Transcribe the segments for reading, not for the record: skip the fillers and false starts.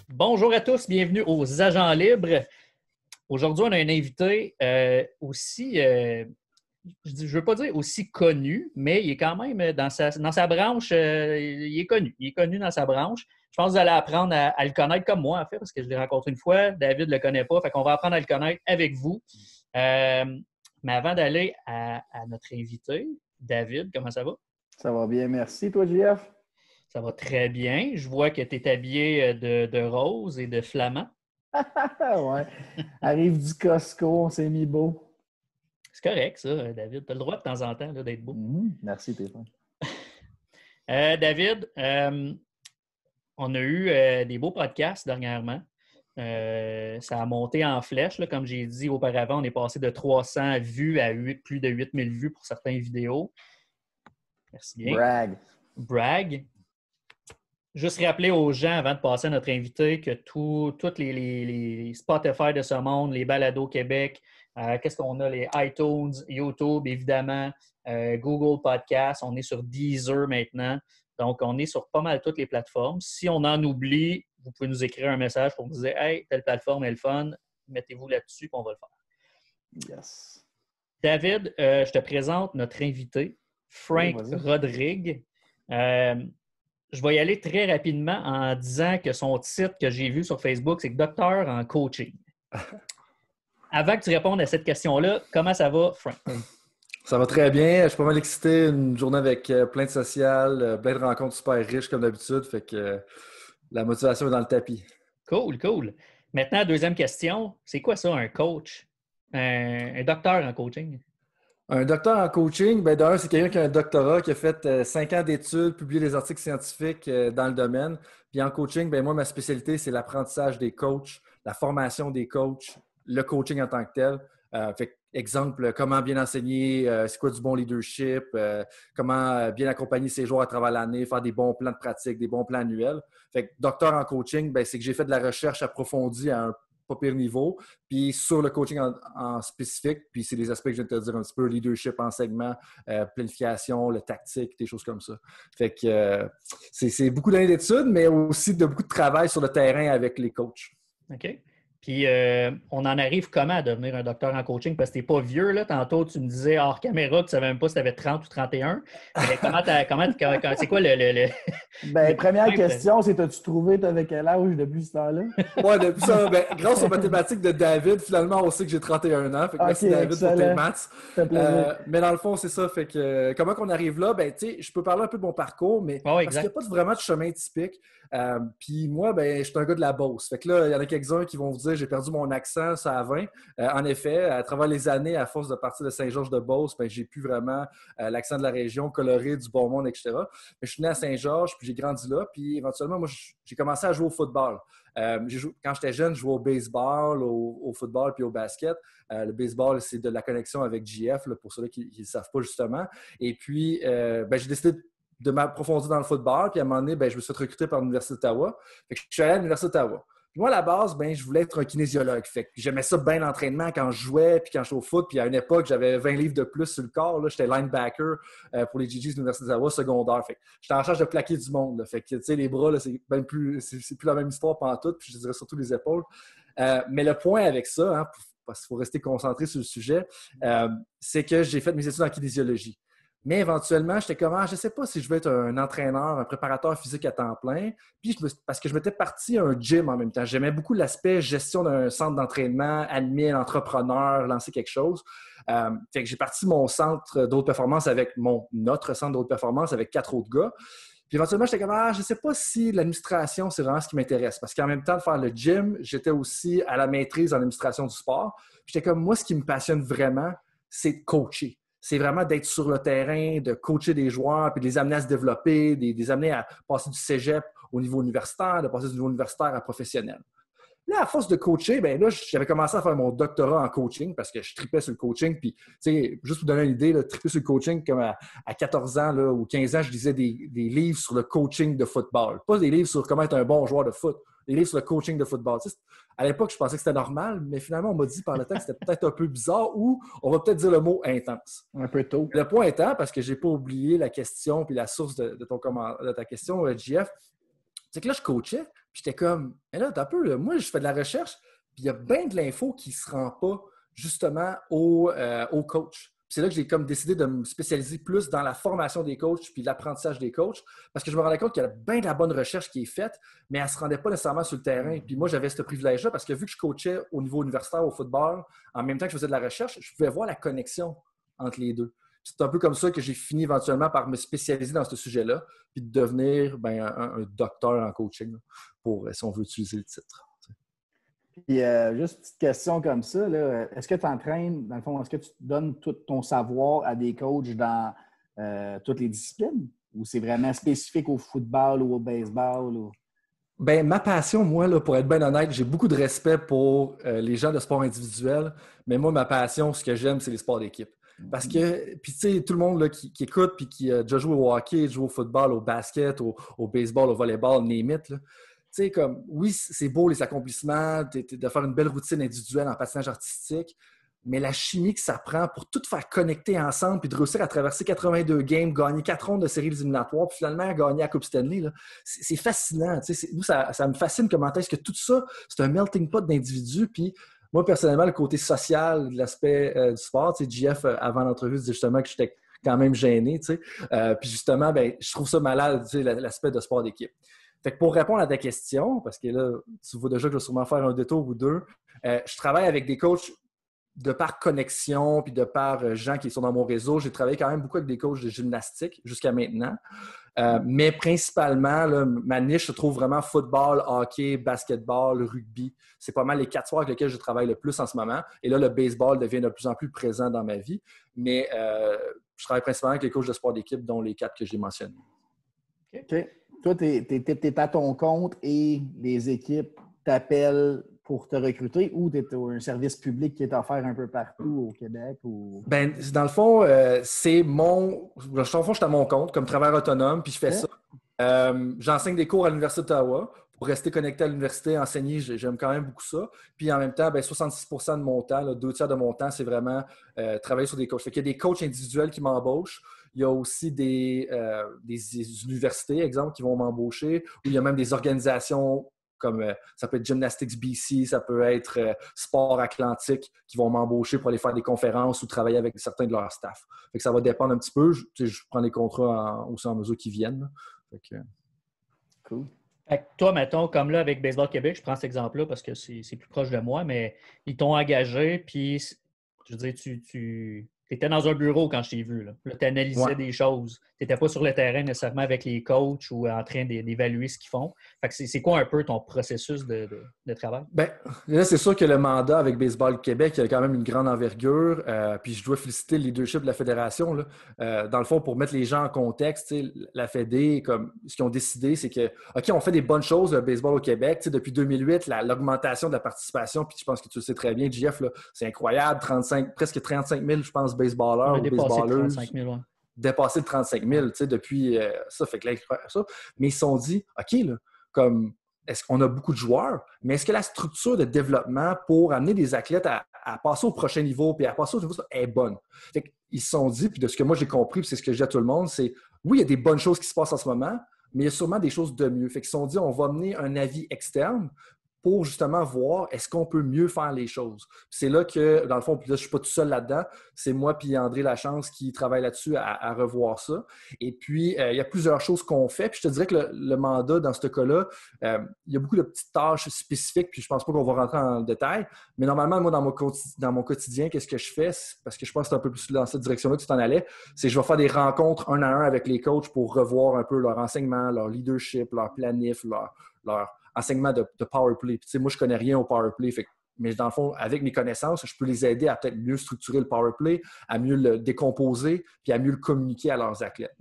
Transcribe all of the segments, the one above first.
Bonjour à tous, bienvenue aux Agents libres. Aujourd'hui, on a un invité aussi, je ne veux pas dire aussi connu, mais il est quand même dans sa branche, il est connu. Il est connu dans sa branche. Je pense que vous allez apprendre à le connaître comme moi, en fait, parce que je l'ai rencontré une fois. David ne le connaît pas, fait qu'on va apprendre à le connaître avec vous. Mais avant d'aller à notre invité, David, comment ça va? Ça va bien, merci. Toi, JF? Ça va très bien. Je vois que tu es habillé de rose et de flamand. Ouais. Arrive du Costco, on s'est mis beau. C'est correct, ça, David. Tu as le droit de temps en temps là, d'être beau. Merci, Stéphane. David, on a eu des beaux podcasts dernièrement. Ça a monté en flèche. Là, comme j'ai dit auparavant, on est passé de 300 vues à plus de 8000 vues pour certaines vidéos. Merci bien. Brag. Juste rappeler aux gens, avant de passer à notre invité, que toutes les Spotify de ce monde, les Balados Québec, qu'est-ce qu'on a? Les iTunes, YouTube, évidemment, Google Podcasts, on est sur Deezer maintenant. Donc, on est sur pas mal toutes les plateformes. Si on en oublie, vous pouvez nous écrire un message pour nous dire « Hey, telle plateforme est le fun, mettez-vous là-dessus, puis on va le faire. » Yes. David, je te présente notre invité, Frank Rodrigue. Je vais y aller très rapidement en disant que son titre que j'ai vu sur Facebook, c'est docteur en coaching. Avant que tu répondes à cette question-là, comment ça va, Frank? Ça va très bien. Je suis pas mal excité. Une journée avec plein de social, plein de rencontres super riches comme d'habitude. Fait que la motivation est dans le tapis. Cool. Maintenant, deuxième question. C'est quoi ça, un coach? Un docteur en coaching? Un docteur en coaching, bien d'un, c'est quelqu'un qui a un doctorat, qui a fait 5 ans d'études, publié des articles scientifiques dans le domaine. Puis en coaching, bien moi, ma spécialité, c'est l'apprentissage des coachs, la formation des coachs, le coaching en tant que tel. Fait exemple, comment bien enseigner, c'est quoi du bon leadership, comment bien accompagner ses joueurs à travers l'année, faire des bons plans de pratique, des bons plans annuels. Fait que docteur en coaching, bien, c'est que j'ai fait de la recherche approfondie à un pas pire niveau, puis sur le coaching en spécifique, puis c'est des aspects que je viens de te dire un petit peu, leadership, enseignement, planification, le tactique, des choses comme ça. Fait que c'est beaucoup d'années d'études, mais aussi de beaucoup de travail sur le terrain avec les coachs. OK. Puis, on en arrive comment à devenir un docteur en coaching? Parce que tu n'es pas vieux, là. Tantôt, tu me disais hors caméra que tu ne savais même pas si tu avais 30 ou 31. Mais c'est quoi le... Ben, première question, c'est as-tu trouvé avec quel âge depuis ce temps-là? Oui, depuis ça, ben, grâce aux mathématiques de David, finalement, on sait que j'ai 31 ans. Fait que merci David excellent. pour tes maths. Mais dans le fond, c'est ça. Fait que comment qu'on arrive là? Ben, tu sais, je peux parler un peu de mon parcours, mais parce qu'il n'y a pas vraiment de chemin typique. Puis moi, ben, je suis un gars de la Beauce. Fait que là, il y en a quelques-uns qui vont vous dire j'ai perdu mon accent, ça a 20. En effet, à travers les années, à force de partir de Saint-Georges-de-Beauce, ben, j'ai plus vraiment l'accent de la région, coloré, du bon monde, etc. Mais je suis né à Saint-Georges, puis j'ai grandi là. Puis éventuellement, moi, j'ai commencé à jouer au football. Quand j'étais jeune, je jouais au baseball, au football puis au basket. Le baseball, c'est de la connexion avec JF, là, pour ceux qui ne le savent pas justement. Et puis, ben, j'ai décidé de m'approfondir dans le football. Puis à un moment donné, ben, je me suis fait recruter par l'Université d'Ottawa. Fait que je suis allé à l'Université d'Ottawa. Puis moi, à la base, ben, je voulais être un kinésiologue. Fait que j'aimais ça bien l'entraînement quand je jouais, puis quand je jouais au foot. Puis à une époque, j'avais 20 livres de plus sur le corps. Là. J'étais linebacker pour les GGs de l'Université d'Ottawa secondaire. Fait que j'étais en charge de plaquer du monde. Là. Fait que, tu sais, les bras, là, c'est plus la même histoire pantoute. Puis je dirais surtout les épaules. Mais le point avec ça, hein, parce qu'il faut rester concentré sur le sujet, c'est que j'ai fait mes études en kinésiologie. Mais éventuellement, j'étais comme, je ne sais pas si je veux être un entraîneur, un préparateur physique à temps plein. Puis parce que je m'étais parti à un gym en même temps. J'aimais beaucoup l'aspect gestion d'un centre d'entraînement, admin, entrepreneur, lancer quelque chose. Fait que j'ai parti mon centre d'haute performance avec notre centre d'haute performance avec 4 autres gars. Puis éventuellement, j'étais comme, je ne sais pas si l'administration, c'est vraiment ce qui m'intéresse. Parce qu'en même temps de faire le gym, j'étais aussi à la maîtrise en administration du sport. J'étais comme, moi, ce qui me passionne vraiment, c'est de coacher. C'est vraiment d'être sur le terrain, de coacher des joueurs, puis de les amener à se développer, de les amener à passer du cégep au niveau universitaire, de passer du niveau universitaire à professionnel. Là, à force de coacher, ben là, j'avais commencé à faire mon doctorat en coaching parce que je tripais sur le coaching. Puis, tu sais, juste pour donner une idée, là, triper sur le coaching, comme à 14 ans là, ou 15 ans, je lisais des livres sur le coaching de football. Pas des livres sur comment être un bon joueur de foot, des livres sur le coaching de football. Tu sais, à l'époque, je pensais que c'était normal, mais finalement, on m'a dit par le temps que c'était peut-être un peu bizarre ou on va peut-être dire le mot intense. Un peu tôt. Le point étant, parce que je n'ai pas oublié la question puis la source de ta question, JF, c'est que là, je coachais, puis j'étais comme, mais là, t'as un peu, là, moi, je fais de la recherche, puis il y a bien de l'info qui ne se rend pas justement au coach. Puis c'est là que j'ai comme décidé de me spécialiser plus dans la formation des coachs puis l'apprentissage des coachs, parce que je me rendais compte qu'il y a bien de la bonne recherche qui est faite, mais elle ne se rendait pas nécessairement sur le terrain. Puis moi, j'avais ce privilège-là, parce que vu que je coachais au niveau universitaire au football, en même temps que je faisais de la recherche, je pouvais voir la connexion entre les deux. C'est un peu comme ça que j'ai fini éventuellement par me spécialiser dans ce sujet-là, puis de devenir un docteur en coaching, pour, si on veut utiliser le titre. Puis, juste une petite question comme ça, là, est-ce que tu entraînes, dans le fond, est-ce que tu donnes tout ton savoir à des coachs dans toutes les disciplines? Ou c'est vraiment spécifique au football ou au baseball? Ou... Ben, ma passion, moi, là, pour être bien honnête, j'ai beaucoup de respect pour les gens de sport individuel, mais moi, ma passion, ce que j'aime, c'est les sports d'équipe. Parce que, puis tu sais, tout le monde là, qui écoute puis qui a déjà joué au hockey, joue au football, au basket, au baseball, au volleyball, name it, là. Tu sais, comme, oui, c'est beau les accomplissements, de faire une belle routine individuelle en patinage artistique, mais la chimie que ça prend pour tout faire connecter ensemble puis de réussir à traverser 82 games, gagner 4 rondes de séries éliminatoires puis finalement gagner la Coupe Stanley, là, c'est fascinant. Tu sais, ça me fascine comment est-ce que tout ça, c'est un melting pot d'individus. Puis moi, personnellement, le côté social de l'aspect du sport, tu sais, JF, avant l'entrevue, disait justement que j'étais quand même gêné, tu sais. Puis justement, ben, je trouve ça malade, tu sais, l'aspect de sport d'équipe. Fait que pour répondre à ta question, parce que là, tu vois déjà que je vais sûrement faire un détour ou deux, je travaille avec des coachs de par connexion puis de par gens qui sont dans mon réseau. J'ai travaillé quand même beaucoup avec des coachs de gymnastique jusqu'à maintenant. Mais principalement, là, ma niche se trouve vraiment football, hockey, basketball, rugby. C'est pas mal les 4 sports avec lesquels je travaille le plus en ce moment. Et là, le baseball devient de plus en plus présent dans ma vie. Mais je travaille principalement avec les coachs de sport d'équipe, dont les 4 que j'ai mentionnés. OK. Toi, tu es à ton compte et les équipes t'appellent pour te recruter ou tu es un service public qui est offert un peu partout au Québec? Ou... Ben, dans le fond, c'est mon... Dans le fond, je suis à mon compte comme travailleur autonome, puis je fais ça. J'enseigne des cours à l'Université d'Ottawa. Pour rester connecté à l'université, enseigner, j'aime quand même beaucoup ça. Puis en même temps, ben, 66% de mon temps, là, 2/3 de mon temps, c'est vraiment travailler sur des coachs. Fait qu'il y a des coachs individuels qui m'embauchent. Il y a aussi des universités, exemple, qui vont m'embaucher, ou il y a même des organisations comme ça peut être Gymnastics BC, ça peut être Sport Atlantique qui vont m'embaucher pour aller faire des conférences ou travailler avec certains de leurs staff. Fait que ça va dépendre un petit peu. Je prends des contrats aussi en mesure qu'ils viennent. Fait que... Cool. Fait que toi, mettons, comme là avec Baseball Québec, je prends cet exemple-là parce que c'est plus proche de moi, mais ils t'ont engagé, puis je veux dire, tu étais dans un bureau quand je t'ai vu. Là, tu analysais des choses. Tu n'étais pas sur le terrain nécessairement avec les coachs ou en train d'évaluer ce qu'ils font. Fait que c'est quoi un peu ton processus de travail? Bien, là, c'est sûr que le mandat avec Baseball Québec, il y a quand même une grande envergure. Puis je dois féliciter le leadership de la fédération. Là. Dans le fond, pour mettre les gens en contexte, la Fédé, comme ce qu'ils ont décidé, c'est que, OK, on fait des bonnes choses, le baseball au Québec. Depuis 2008, l'augmentation de la participation, puis je pense que tu le sais très bien, JF, là, c'est incroyable. presque 35 000, je pense, baseballeurs ou baseballeuses. 35 000, ouais. Dépassé de 35 000 depuis ça. Fait que là, ça. Mais ils se sont dit, OK, là, comme est-ce qu'on a beaucoup de joueurs, mais est-ce que la structure de développement pour amener des athlètes à passer au prochain niveau puis à passer au niveau est bonne? Fait qu'ils se sont dit, puis de ce que moi j'ai compris, puis c'est ce que je dis à tout le monde, c'est oui, il y a des bonnes choses qui se passent en ce moment, mais il y a sûrement des choses de mieux. Fait qu'ils se sont dit, on va amener un avis externe pour justement voir est-ce qu'on peut mieux faire les choses. Puis c'est là que, dans le fond, puis là, je ne suis pas tout seul là-dedans, c'est moi puis André Lachance qui travaille là-dessus à revoir ça. Et puis, il y a plusieurs choses qu'on fait. Puis je te dirais que le mandat, dans ce cas-là, il y a beaucoup de petites tâches spécifiques, puis je ne pense pas qu'on va rentrer en détail. Mais normalement, moi, dans mon quotidien, qu'est-ce que je fais? Parce que je pense que c'est un peu plus dans cette direction-là que tu t'en allais, c'est que je vais faire des rencontres 1 à 1 avec les coachs pour revoir un peu leur enseignement, leur leadership, leur planif, leur enseignement de power play. Puis, moi, je connais rien au power play. Fait que mais dans le fond, avec mes connaissances, je peux les aider à peut-être mieux structurer le power play, à mieux le décomposer, puis à mieux le communiquer à leurs athlètes.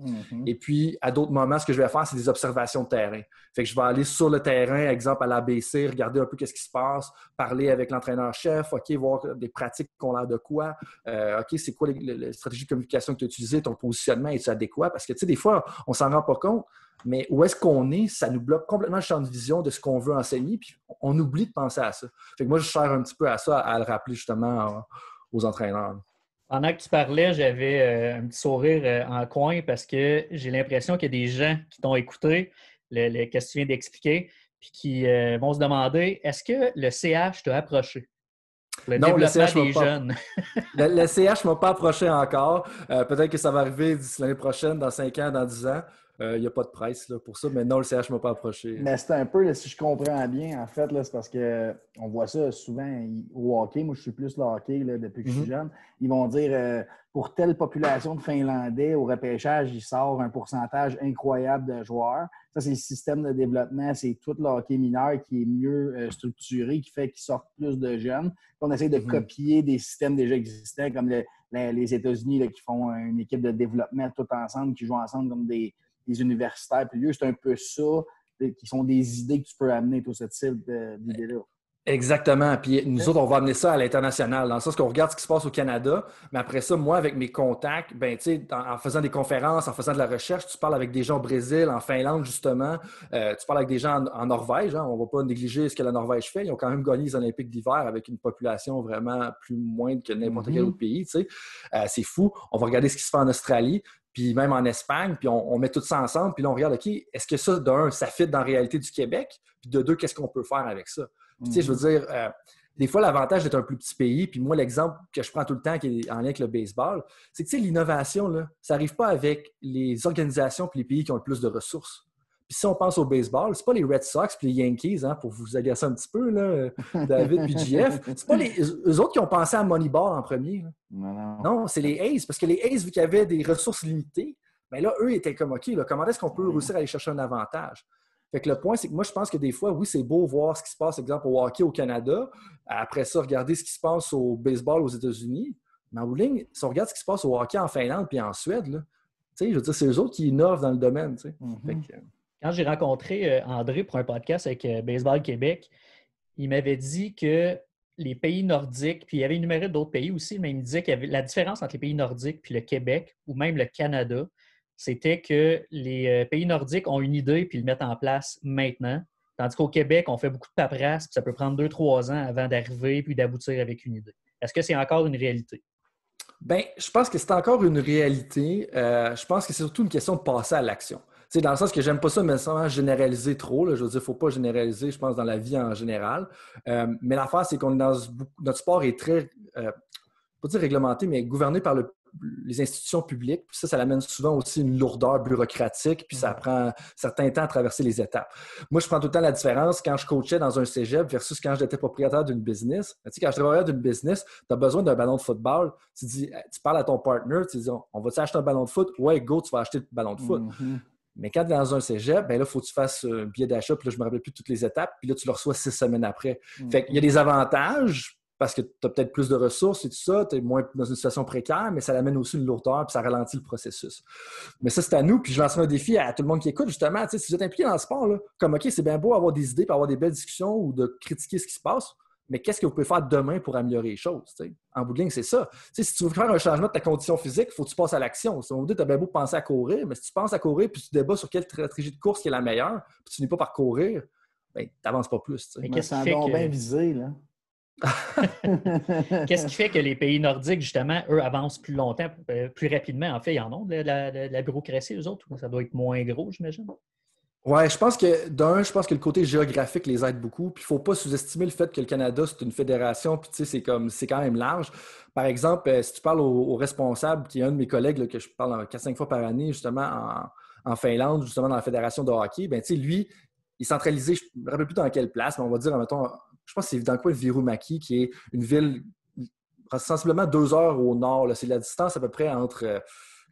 Et puis, à d'autres moments, ce que je vais faire, c'est des observations de terrain. Fait que je vais aller sur le terrain, exemple à l'ABC, regarder un peu qu'est-ce qui se passe, parler avec l'entraîneur-chef, OK, voir des pratiques qui ont l'air de quoi, OK, c'est quoi les stratégies de communication que tu as utilisées, ton positionnement, est-tu adéquat? Parce que, tu sais, des fois, on s'en rend pas compte, mais où est-ce qu'on est, ça nous bloque complètement le champ de vision de ce qu'on veut enseigner, puis on oublie de penser à ça. Fait que moi, je sers un petit peu à ça, à le rappeler justement aux entraîneurs. Pendant que tu parlais, j'avais un petit sourire en coin parce que j'ai l'impression qu'il y a des gens qui t'ont écouté, qu'est-ce que tu viens d'expliquer, puis qui vont se demander, est-ce que le CH t'a approché? Le non, développement le CH des jeunes. le CH ne m'a pas approché encore. Peut-être que ça va arriver d'ici l'année prochaine, dans 5 ans, dans 10 ans. Il n'y a pas de presse là, pour ça, mais non, le CH ne m'a pas approché. Mais c'est un peu, là, si je comprends bien, en fait, là, c'est parce qu'on voit ça souvent au hockey. Moi, je suis plus le hockey là, depuis que je suis jeune. Ils vont dire, pour telle population de Finlandais, au repêchage, il sort un pourcentage incroyable de joueurs. Ça, c'est le système de développement. C'est tout le hockey mineur qui est mieux structuré, qui fait qu'ils sortent plus de jeunes. On essaie de copier des systèmes déjà existants, comme les États-Unis là, qui font une équipe de développement tout ensemble, qui jouent ensemble comme des universitaires. Puis c'est un peu ça, qui sont des idées que tu peux amener, tout ce type d'idées-là. Exactement. Puis nous autres, on va amener ça à l'international, dans le sens qu'on regarde ce qui se passe au Canada, mais après ça, moi, avec mes contacts, ben, tu sais, en faisant des conférences, en faisant de la recherche, tu parles avec des gens au Brésil, en Finlande, justement, tu parles avec des gens en Norvège, hein, on ne va pas négliger ce que la Norvège fait. Ils ont quand même gagné les Olympiques d'hiver avec une population vraiment plus moindre que n'importe quel autre pays, tu sais. C'est fou. On va regarder ce qui se fait en Australie, puis même en Espagne, puis on met tout ça ensemble, puis là, on regarde, OK, est-ce que ça, d'un, ça fit dans la réalité du Québec, puis de deux, qu'est-ce qu'on peut faire avec ça? Puis, tu sais, je veux dire, des fois, l'avantage d'être un plus petit pays, puis moi, l'exemple que je prends tout le temps qui est en lien avec le baseball, c'est que, tu sais, l'innovation, là, ça n'arrive pas avec les organisations puis les pays qui ont le plus de ressources. Puis si on pense au baseball, c'est pas les Red Sox puis les Yankees, hein, pour vous agacer un petit peu, là, David puis JF, c'est pas eux autres qui ont pensé à Moneyball en premier. Non, c'est les A's, parce que les A's, vu qu'ils avaient des ressources limitées, bien là, eux étaient comme, OK, là, comment est-ce qu'on peut réussir à aller chercher un avantage? Fait que le point, c'est que moi, je pense que des fois, oui, c'est beau voir ce qui se passe, exemple, au hockey au Canada. Après ça, regarder ce qui se passe au baseball aux États-Unis. Mais en bout de ligne, si on regarde ce qui se passe au hockey en Finlande puis en Suède, là, je veux dire, c'est eux autres qui innovent dans le domaine. Quand j'ai rencontré André pour un podcast avec Baseball Québec, il m'avait dit que les pays nordiques, puis il avait énuméré d'autres pays aussi, mais il me disait qu'il y avait la différence entre les pays nordiques puis le Québec ou même le Canada, c'était que les pays nordiques ont une idée puis le mettent en place maintenant. Tandis qu'au Québec, on fait beaucoup de paperasse puis ça peut prendre 2-3 ans avant d'arriver puis d'aboutir avec une idée. Est-ce que c'est encore une réalité? Bien, je pense que c'est encore une réalité. Je pense que c'est surtout une question de passer à l'action. Tu sais, dans le sens que j'aime pas ça, mais sans généraliser trop. Là. Je veux dire, il ne faut pas généraliser, je pense, dans la vie en général. Mais l'affaire, c'est qu'on est dans notre sport est très, pas dire réglementé, mais gouverné par les institutions publiques. Puis ça l'amène souvent aussi une lourdeur bureaucratique, puis ça prend un certain temps à traverser les étapes. Moi, je prends tout le temps la différence quand je coachais dans un cégep versus quand j'étais propriétaire d'une business. Tu sais, quand je travaillais d'une business, tu as besoin d'un ballon de football. Tu parles à ton partner, tu dis, on va-tu acheter un ballon de foot? Ouais, go, tu vas acheter le ballon de foot. Mais quand tu es dans un cégep, ben là, il faut que tu fasses un billet d'achat, puis là, je ne me rappelle plus toutes les étapes, puis là, tu le reçois 6 semaines après. Fait qu'il y a des avantages, parce que tu as peut-être plus de ressources et tout ça, tu es moins dans une situation précaire, mais ça l'amène aussi une lourdeur puis ça ralentit le processus. Mais ça, c'est à nous, puis je lancerai un défi à tout le monde qui écoute, justement, si vous êtes impliqué dans le sport, là, comme OK, c'est bien beau avoir des idées, puis avoir des belles discussions ou de critiquer ce qui se passe, mais qu'est-ce que vous pouvez faire demain pour améliorer les choses? T'sais? En bout de ligne, c'est ça. Si tu veux faire un changement de ta condition physique, il faut que tu passes à l'action. Si on dit, tu as bien beau penser à courir, mais si tu penses à courir puis tu débats sur quelle stratégie de course qui est la meilleure, puis tu n'es pas par courir, ben, tu n'avances pas plus. Mais qu'est-ce qui fait que... bien visé, là. Qu'est-ce qui fait que les pays nordiques, justement, eux, avancent plus longtemps, plus rapidement? En fait, ils en ont de la bureaucratie, eux autres. Ça doit être moins gros, j'imagine. Oui, je pense que le côté géographique les aide beaucoup. Puis il ne faut pas sous-estimer le fait que le Canada, c'est une fédération, puis tu sais, c'est quand même large. Par exemple, si tu parles au responsable, qui est un de mes collègues là, que je parle 4-5 fois par année, justement, en Finlande, justement, dans la fédération de hockey, bien, tu sais, lui, il est centralisé, je ne me rappelle plus dans quelle place, mais on va dire, mettons, je pense que c'est dans le coin de Virumaki, qui est une ville sensiblement 2 heures au nord. C'est la distance à peu près entre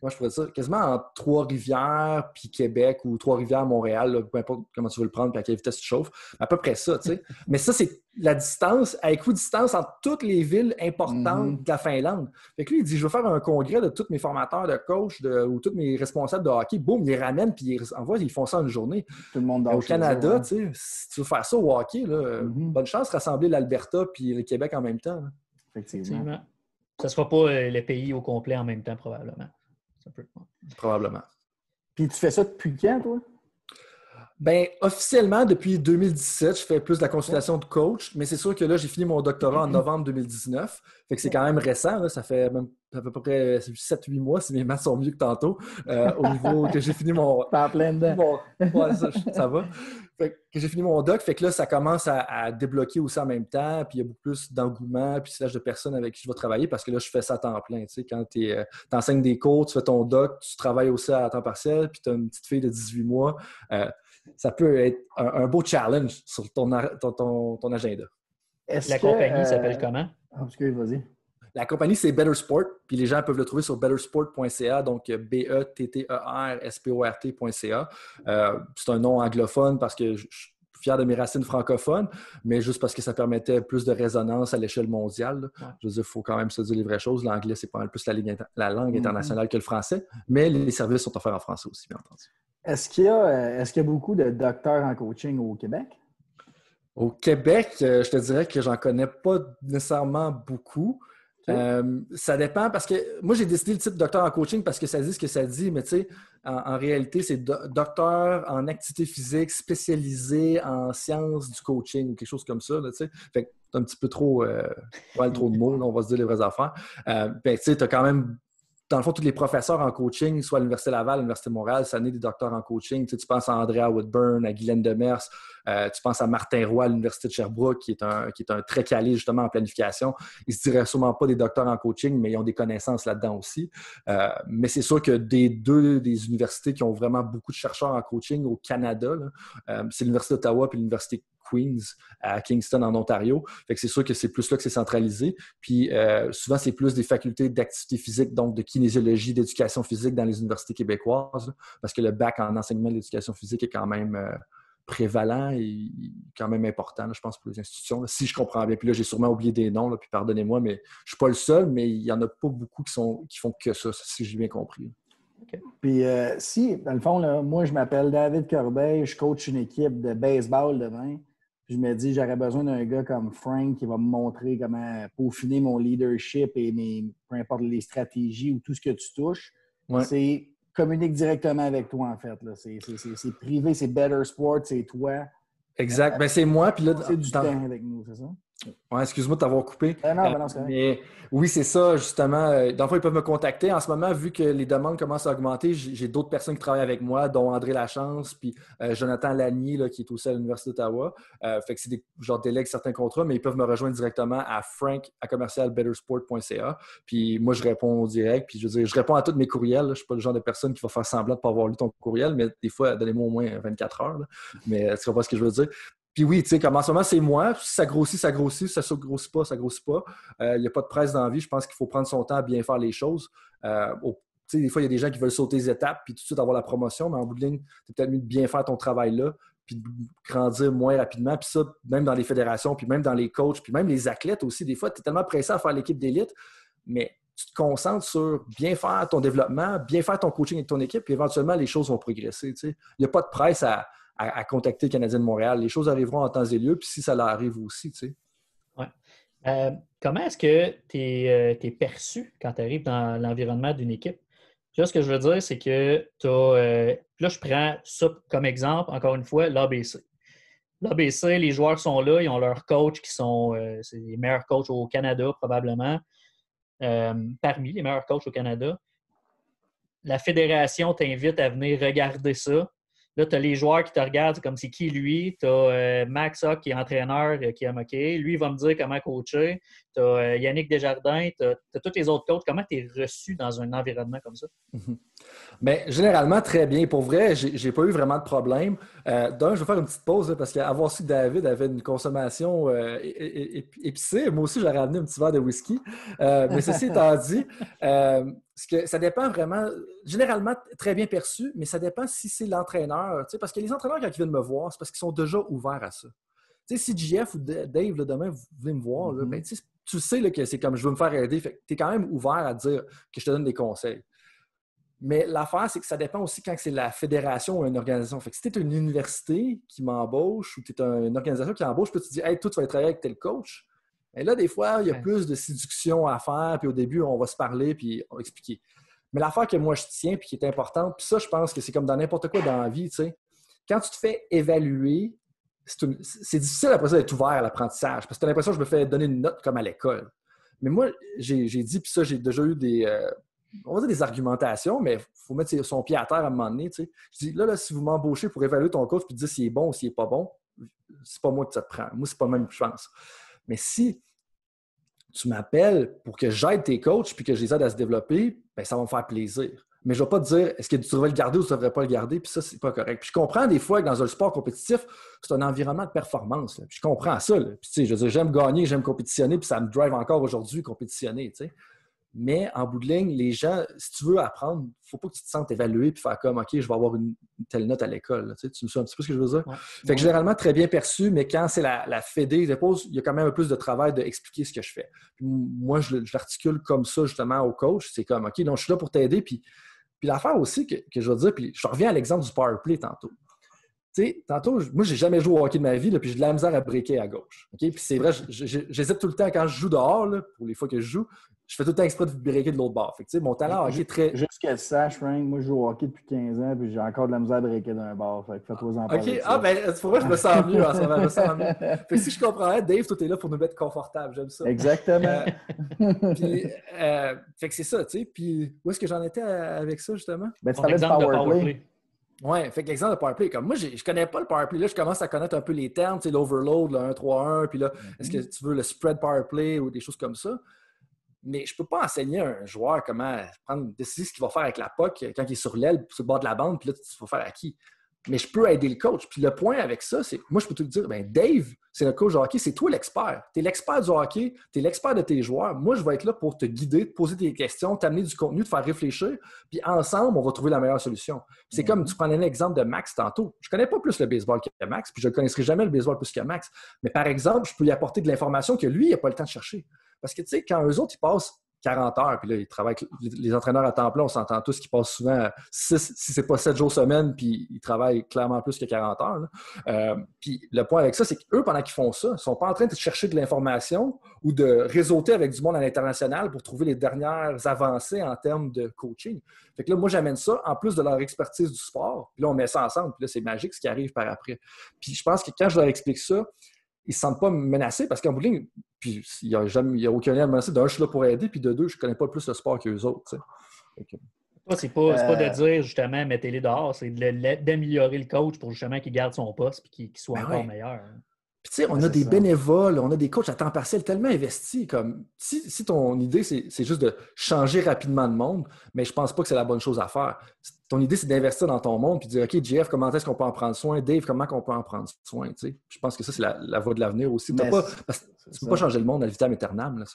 moi, je ferais ça quasiment en Trois-Rivières puis Québec ou Trois-Rivières, Montréal, là, peu importe comment tu veux le prendre puis à quelle vitesse tu chauffes. À peu près ça, tu sais. Mais ça, c'est la distance, à équidistance entre toutes les villes importantes de la Finlande. Fait que lui, il dit, je veux faire un congrès de tous mes formateurs de coach ou tous mes responsables de hockey. Boum, ils les ramènent puis ils envoient, ils font ça en une journée. Tout le monde au Canada, tu sais, si tu veux faire ça au hockey, là, bonne chance de rassembler l'Alberta puis le Québec en même temps. Là. Effectivement. Ça ne sera pas le pays au complet en même temps, probablement. Ça peut... Probablement. Puis tu fais ça depuis quand, toi? Bien, officiellement, depuis 2017, je fais plus de la consultation de coach, mais c'est sûr que là, j'ai fini mon doctorat en novembre 2019. Fait que c'est quand même récent. Là, ça fait à peu près 7-8 mois, si mes maths sont mieux que tantôt, au niveau que j'ai fini mon... T'es en plein dedans. Ouais, ça va. Fait que j'ai fini mon doc. Fait que là, ça commence à débloquer aussi en même temps. Puis il y a beaucoup plus d'engouement puis de personnes avec qui je vais travailler parce que là, je fais ça à temps plein. Tu sais, quand tu enseignes des cours, tu fais ton doc, tu travailles aussi à temps partiel, puis tu as une petite fille de 18 mois. Ça peut être un beau challenge sur ton agenda. La compagnie s'appelle comment? Vas-y. La compagnie, c'est Better Sport, puis les gens peuvent le trouver sur bettersport.ca, donc bettersport.ca. C'est un nom anglophone parce que je suis fier de mes racines francophones, mais juste parce que ça permettait plus de résonance à l'échelle mondiale. Ouais. Je veux dire, il faut quand même se dire les vraies choses. L'anglais, c'est pas mal plus la langue internationale que le français, mais les services sont offerts en français aussi, bien entendu. Est-ce qu'il y a beaucoup de docteurs en coaching au Québec? Au Québec, je te dirais que j'en connais pas nécessairement beaucoup. Ça dépend parce que moi, j'ai décidé le type de docteur en coaching parce que ça dit ce que ça dit, mais tu sais, en réalité, c'est docteur en activité physique spécialisé en sciences du coaching ou quelque chose comme ça. Là, fait que c'est un petit peu trop de mots, là, on va se dire les vraies affaires. Tu sais, tu as quand même dans le fond, tous les professeurs en coaching, soit à l'Université Laval, à l'Université de Montréal, ça naît des docteurs en coaching. Tu penses à Andrea Woodburn, à Guylaine Demers, tu penses à Martin Roy à l'Université de Sherbrooke, qui est un très calé justement en planification. Ils ne se diraient sûrement pas des docteurs en coaching, mais ils ont des connaissances là-dedans aussi. Mais c'est sûr que des universités qui ont vraiment beaucoup de chercheurs en coaching au Canada, là, c'est l'Université d'Ottawa et l'Université Queen's à Kingston, en Ontario. Fait que c'est sûr que c'est plus là que c'est centralisé. Puis souvent, c'est plus des facultés d'activité physique, donc de kinésiologie, d'éducation physique dans les universités québécoises, là, parce que le bac en enseignement de l'éducation physique est quand même prévalent et quand même important, là, je pense, pour les institutions. Là, si je comprends bien. Puis là, j'ai sûrement oublié des noms, là, puis pardonnez-moi, mais je ne suis pas le seul, mais il n'y en a pas beaucoup qui font que ça, si j'ai bien compris. Okay. Puis si, dans le fond, là, moi, je m'appelle David Corbeil, je coach une équipe de baseball demain. Puis je me dis, j'aurais besoin d'un gars comme Frank qui va me montrer comment peaufiner mon leadership et peu importe les stratégies ou tout ce que tu touches. Ouais. C'est communique directement avec toi, en fait. Là. C'est privé, c'est Better Sport, c'est toi. Exact. Ben, c'est moi. Puis là, c'est du temps avec nous, c'est ça? Ouais, excuse-moi de t'avoir coupé. Non, c'est mais oui, c'est ça, justement. Dans le fond, ils peuvent me contacter. En ce moment, vu que les demandes commencent à augmenter, j'ai d'autres personnes qui travaillent avec moi, dont André Lachance, puis Jonathan Lanier, là, qui est aussi à l'Université d'Ottawa. Fait que c'est genre délègue certains contrats, mais ils peuvent me rejoindre directement à frank@bettersport.ca. Puis moi, je réponds au direct. Puis je veux dire, je réponds à tous mes courriels. Là. Je ne suis pas le genre de personne qui va faire semblant de ne pas avoir lu ton courriel, mais des fois, donnez-moi au moins 24 heures. Là. Mais tu comprends ce que je veux dire? Puis oui, tu sais, comme en ce moment, c'est moi. Si ça grossit, ça grossit. Si ça ne grossit pas, ça ne grossit pas. Il n'y a pas de presse dans la vie. Je pense qu'il faut prendre son temps à bien faire les choses. Tu sais, des fois, il y a des gens qui veulent sauter les étapes puis tout de suite avoir la promotion, mais en bout de ligne, c'est peut-être mieux de bien faire ton travail là puis de grandir moins rapidement. Puis ça, même dans les fédérations, puis même dans les coachs, puis même les athlètes aussi. Des fois, tu es tellement pressé à faire l'équipe d'élite, mais tu te concentres sur bien faire ton développement, bien faire ton coaching avec ton équipe, puis éventuellement, les choses vont progresser. Tu sais. Il n'y a pas de presse à contacter le Canadien de Montréal. Les choses arriveront en temps et lieu, puis si ça leur arrive aussi, tu sais. Ouais. Comment est-ce que tu es perçu quand tu arrives dans l'environnement d'une équipe? Là, ce que je veux dire, c'est que tu as... là, je prends ça comme exemple, encore une fois, l'ABC. L'ABC, les joueurs sont là, ils ont leurs coachs qui sont c'est les meilleurs coachs au Canada, probablement. Parmi les meilleurs coachs au Canada. La fédération t'invite à venir regarder ça. Là, tu as les joueurs qui te regardent comme c'est qui lui. Tu as Max Hock qui est entraîneur qui aime OK. Lui, il va me dire comment coacher. tu as Yannick Desjardins, tu as tous les autres coachs. Comment tu es reçu dans un environnement comme ça? Bien, généralement, très bien. Pour vrai, j'ai pas eu vraiment de problème. D'un, je vais faire une petite pause là, parce qu'avoir su que David avait une consommation épicée, moi aussi, j'aurais amené un petit verre de whisky. Mais ceci étant dit, ça dépend vraiment, généralement, très bien perçu, mais ça dépend si c'est l'entraîneur. Parce que les entraîneurs, quand ils viennent me voir, c'est parce qu'ils sont déjà ouverts à ça. Tu sais, si JF ou Dave, là, demain, vous venez me voir, là, ben, tu sais là, que c'est comme je veux me faire aider. Tu es quand même ouvert à dire que je te donne des conseils. Mais l'affaire, c'est que ça dépend aussi quand c'est la fédération ou une organisation. Fait que si tu es une université qui m'embauche ou tu es une organisation qui embauche, puis tu te dis « Hey, toi, tu vas travailler avec tel coach », et là, des fois, il y a plus de séduction à faire, puis au début, on va se parler, puis on va expliquer. Mais l'affaire que moi, je tiens, puis qui est importante, puis ça, je pense que c'est comme dans n'importe quoi dans la vie, tu sais. Quand tu te fais évaluer, c'est difficile après ça d'être ouvert à l'apprentissage, parce que tu as l'impression que je me fais donner une note comme à l'école. Mais moi, j'ai dit, puis ça, j'ai déjà eu on va dire des argumentations, mais il faut mettre son pied à terre à un moment donné. Tu sais. Je dis, là, si vous m'embauchez pour évaluer ton coach et dire s'il est bon ou s'il n'est pas bon, c'est pas moi que ça te prend. Moi, c'est pas même chance. Mais si tu m'appelles pour que j'aide tes coachs puis que je les aide à se développer, bien, ça va me faire plaisir. Mais je ne vais pas te dire est-ce que tu devrais le garder ou tu ne devrais pas le garder, puis ça, c'est pas correct. Puis je comprends des fois que dans un sport compétitif, c'est un environnement de performance. Là. Puis je comprends ça. Là. Puis tu sais, je veux dire, j'aime gagner, j'aime compétitionner, puis ça me drive encore aujourd'hui compétitionner. Tu sais. Mais en bout de ligne, les gens, si tu veux apprendre, il ne faut pas que tu te sentes évalué et faire comme OK, je vais avoir une telle note à l'école. Tu me suis un petit peu ce que je veux dire? Ouais. Fait que généralement, très bien perçu, mais quand c'est la fédé, il y a quand même un peu plus de travail d'expliquer ce que je fais. Puis moi, je l'articule comme ça justement au coach. C'est comme OK, donc je suis là pour t'aider. Puis l'affaire aussi que je veux dire, puis je reviens à l'exemple du power play tantôt. Tu sais, tantôt, moi, j'ai jamais joué au hockey de ma vie, là, puis j'ai de la misère à breaker à gauche. Okay? Puis c'est vrai, j'hésite tout le temps quand je joue dehors, là, pour les fois que je joue, je fais tout le temps exprès de breaker de l'autre bord. Fait que, mon talent hockey est très. Juste qu'elle sache, Frank, moi, je joue au hockey depuis 15 ans, puis j'ai encore de la misère à breaker d'un bord. Fait que fais-toi-en parler. OK, ben, pour moi, je me sens mieux en ce moment. Je me sens mieux. Fait que si je comprends, Dave, toi, t'es là pour nous mettre confortable. J'aime ça. Exactement. Puis, fait que c'est ça, tu sais. Puis, où est-ce que j'en étais avec ça, justement? Ben, tu parlais de powerplay. Oui, fait qu'exemple de powerplay, comme moi, je ne connais pas le powerplay. Là, je commence à connaître un peu les termes, tu sais, l'overload, le 1-3-1, puis là, est-ce que tu veux le spread powerplay ou des choses comme ça? Mais je ne peux pas enseigner à un joueur comment décider ce qu'il va faire avec la puck quand il est sur l'aile, sur le bord de la bande, puis là, tu vas faire à qui? Mais je peux aider le coach. Puis le point avec ça, c'est moi, je peux te dire, bien, Dave, c'est le coach de hockey, c'est toi l'expert. Tu es l'expert du hockey, tu es l'expert de tes joueurs. Moi, je vais être là pour te guider, te poser des questions, t'amener du contenu, te faire réfléchir. Puis ensemble, on va trouver la meilleure solution. Puis c'est comme tu prenais l'exemple de Max tantôt. Je ne connais pas plus le baseball que Max, puis je ne connaîtrai jamais le baseball plus que Max. Mais par exemple, je peux lui apporter de l'information que lui, il n'a pas le temps de chercher. Parce que, tu sais, quand eux autres, ils passent 40 heures, puis là, ils travaillent avec les entraîneurs à temps plein, on s'entend tous qu'ils passent souvent 6, si ce n'est pas 7 jours semaine, puis ils travaillent clairement plus que 40 heures. Puis le point avec ça, c'est qu'eux, pendant qu'ils font ça, ils ne sont pas en train de chercher de l'information ou de réseauter avec du monde à l'international pour trouver les dernières avancées en termes de coaching. Fait que là, moi, j'amène ça en plus de leur expertise du sport, puis là, on met ça ensemble, puis là, c'est magique ce qui arrive par après. Puis je pense que quand je leur explique ça, ils ne se sentent pas menacés parce qu'en bout de ligne, puis il n'y a aucun lien à menacer. D'un, je suis là pour aider, puis de deux, je ne connais pas plus le sport qu'eux autres. Okay. C'est pas de dire justement mettez-les dehors, c'est d'améliorer le coach pour justement qu'il garde son poste et qu'il soit encore meilleur. Puis tu sais, on a des bénévoles, on a des coachs à temps partiel tellement investis. Comme si ton idée, c'est juste de changer rapidement le monde, mais je pense pas que c'est la bonne chose à faire. Ton idée, c'est d'investir dans ton monde puis de dire OK, JF, comment est-ce qu'on peut en prendre soin? Dave, comment on peut en prendre soin? T'sais? Je pense que ça, c'est la voie de l'avenir aussi. Tu ne peux pas changer le monde à vitam aeternam. Là,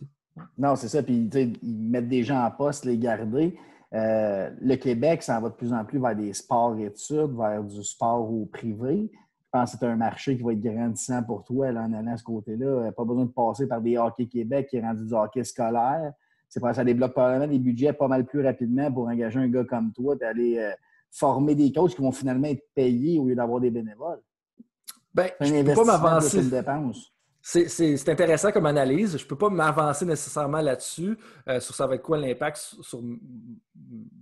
non, c'est ça. Puis ils mettent des gens en poste, les garder. Le Québec, ça va de plus en plus vers des sports-études, vers du sport au privé. Je pense que c'est un marché qui va être grandissant pour toi là, en allant à ce côté-là. Pas besoin de passer par des Hockey Québec qui est rendu du hockey scolaire. Ça débloque probablement des budgets pas mal plus rapidement pour engager un gars comme toi et aller former des coachs qui vont finalement être payés au lieu d'avoir des bénévoles. Bien, je ne peux pas m'avancer. C'est intéressant comme analyse. Je ne peux pas m'avancer nécessairement là-dessus, sur ça va être quoi l'impact sur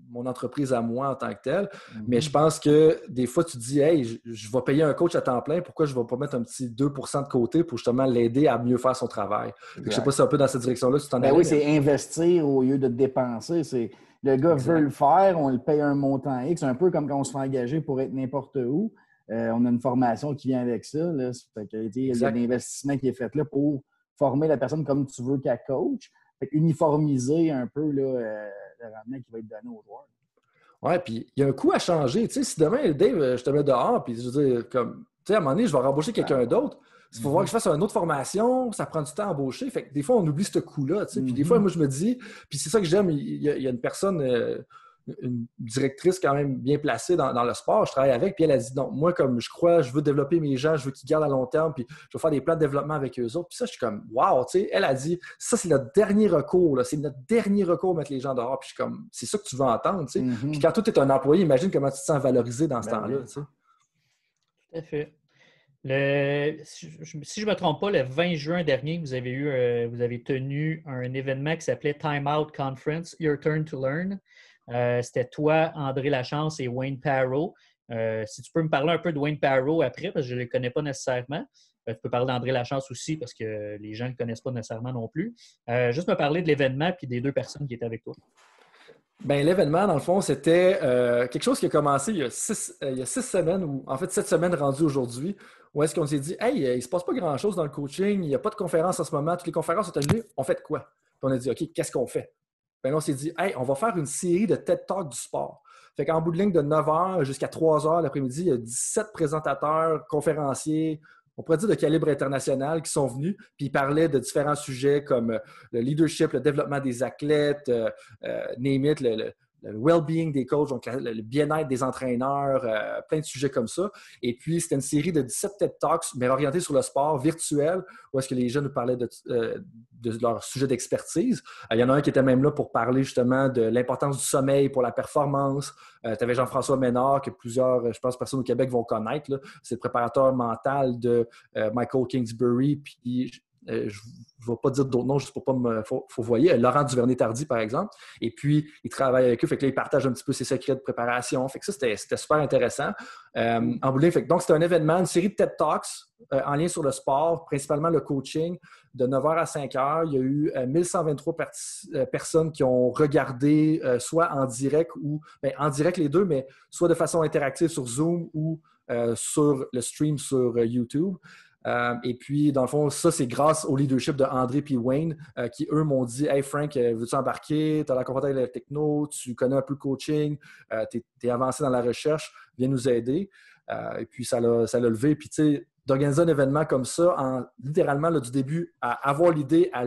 mon entreprise à moi en tant que telle. Mais je pense que des fois, tu te dis, hey, je vais payer un coach à temps plein, pourquoi je ne vais pas mettre un petit 2% de côté pour justement l'aider à mieux faire son travail? Je ne sais pas si c'est un peu dans cette direction-là que tu t'en oui, c'est investir au lieu de dépenser. Le gars veut le faire, on le paye un montant X, un peu comme quand on se fait engager pour être n'importe où. On a une formation qui vient avec ça. Là. Il y a l'investissement qui est fait là pour former la personne comme tu veux qu'elle coach. Fait uniformiser un peu là, le rendement qui va être donné aux joueurs. Ouais, puis il y a un coût à changer. Tu sais, si demain, Dave, je te mets dehors, puis je veux dire, comme, tu sais, à un moment donné, je vais rembaucher quelqu'un d'autre. Il faut voir que je fasse une autre formation, ça prend du temps à embaucher. Fait que des fois, on oublie ce coût-là. Tu sais. Puis des fois, moi, je me dis, puis c'est ça que j'aime, il y a une personne, une directrice quand même bien placée dans le sport, je travaille avec, puis elle a dit, non, moi, comme je crois, je veux développer mes gens, je veux qu'ils gardent à long terme, puis je veux faire des plans de développement avec eux autres. Puis ça, je suis comme, wow, tu sais, elle a dit, ça, c'est notre dernier recours, là, c'est notre dernier recours mettre les gens dehors. Puis je suis comme, c'est ça que tu veux entendre, tu sais. Puis quand toi, tu es un employé, imagine comment tu te sens valorisé dans ce temps-là, tu sais. Tout à fait. Si je ne me trompe pas, le 20 juin dernier, vous avez tenu un événement qui s'appelait Time Out Conference, Your Turn to Learn. C'était toi, André Lachance et Wayne Parrow. Si tu peux me parler un peu de Wayne Parrow après, parce que je ne le connais pas nécessairement. Tu peux parler d'André Lachance aussi, parce que les gens ne le connaissent pas nécessairement non plus. Juste me parler de l'événement et des deux personnes qui étaient avec toi. Bien, l'événement, dans le fond, c'était quelque chose qui a commencé il y a 6 semaines, ou en fait 7 semaines rendues aujourd'hui, où est-ce qu'on s'est dit, hey, il ne se passe pas grand-chose dans le coaching, il n'y a pas de conférences en ce moment, toutes les conférences sont annulées, on fait de quoi? Puis on a dit, OK, qu'est-ce qu'on fait? Bien là, on s'est dit, hey, on va faire une série de TED Talks du sport. Fait qu'en bout de ligne, de 9h jusqu'à 3h l'après-midi, il y a 17 présentateurs, conférenciers, on pourrait dire de calibre international, qui sont venus, puis ils parlaient de différents sujets comme le leadership, le développement des athlètes, name it, le well-being des coachs, donc le bien-être des entraîneurs, plein de sujets comme ça. Et puis, c'était une série de 17 TED Talks, mais orientés sur le sport virtuel, où est-ce que les jeunes nous parlaient de leur sujet d'expertise. Il y en a un qui était même là pour parler justement de l'importance du sommeil pour la performance. Tu avais Jean-François Ménard, que plusieurs, je pense, personnes au Québec vont connaître. Là. C'est le préparateur mental de Michael Kingsbury, puis je ne vais pas dire d'autres noms juste pour pas me fourvoyer. Laurent Duvernay-Tardy, par exemple. Et puis, il travaille avec eux. Fait que là, il partage un petit peu ses secrets de préparation. Fait que ça, c'était super intéressant. En bout de ligne, donc, c'était un événement, une série de TED Talks en lien sur le sport, principalement le coaching, de 9h à 5h. Il y a eu 1123 personnes qui ont regardé soit en direct ou en direct les deux, mais soit de façon interactive sur Zoom ou sur le stream sur YouTube. Et puis, dans le fond, ça, c'est grâce au leadership de André et Wayne qui, eux, m'ont dit « Hey Frank, veux-tu embarquer? Tu as la compétence avec la techno, tu connais un peu le coaching, tu es avancé dans la recherche, viens nous aider. » Et puis, ça l'a levé. Puis, tu sais, d'organiser un événement comme ça, littéralement, là, du début à avoir l'idée, à